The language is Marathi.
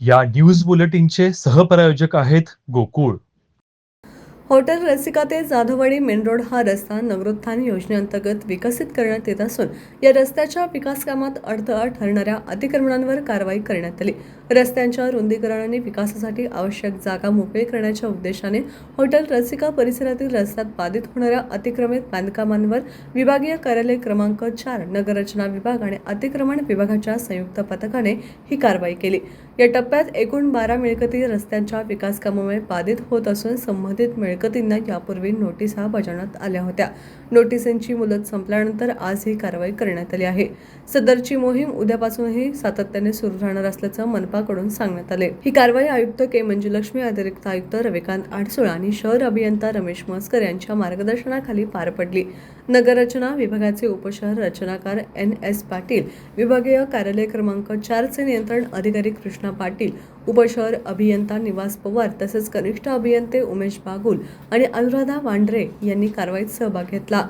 या न्यूज बुलेटिनचे सहप्रायोजक आहेत गोकुळ. हॉटेल रसिका ते जाधववाडी मेन रोड हा रस्ता नगरोत्थान योजनेअंतर्गत विकसित करण्यात येत असून या रस्त्याच्या विकास कामात अडथळा ठरणाऱ्या अतिक्रमणांवर कारवाई करण्यात आली. रस्त्यांच्या रुंदीकरण आणि विकासासाठी आवश्यक जागा मोकळी करण्याच्या उद्देशाने हॉटेल रसिका परिसरातील रस्त्यात बाधित होणाऱ्या अतिक्रमित बांधकामांवर विभागीय कार्यालय क्रमांक 4 नगररचना विभाग आणि अतिक्रमण विभागाच्या संयुक्त पथकाने ही कारवाई केली. या टप्प्यात एकूण 12 मिळकती रस्त्यांच्या विकास कामामुळे बाधित होत असून संबंधित मिळकतींना यापूर्वी नोटिसा बजावण्यात आल्या होत्या. नोटिसांची मुदत संपल्यानंतर आज ही कारवाई करण्यात आली आहे. सदरची मोहीम उद्यापासूनही सातत्याने सुरू राहणार असल्याचं मनपाकडून सांगण्यात आले. ही कारवाई आयुक्त के. मंजुलक्ष्मी, अतिरिक्त आयुक्त रविकांत आडसुळ आणि शहर अभियंता रमेश मस्कर यांच्या मार्गदर्शनाखाली पार पडली. नगररचना विभागाचे उपशहर रचनाकार NS पाटील, विभागीय कार्यालय क्रमांक 4 चे नियंत्रण अधिकारी कृष्णा पाटील, उपशहर अभियंता निवास पवार तसेच कनिष्ठ अभियंते उमेश बागुल आणि अनुराधा वांड्रे यांनी कारवाईत सहभाग घेतला.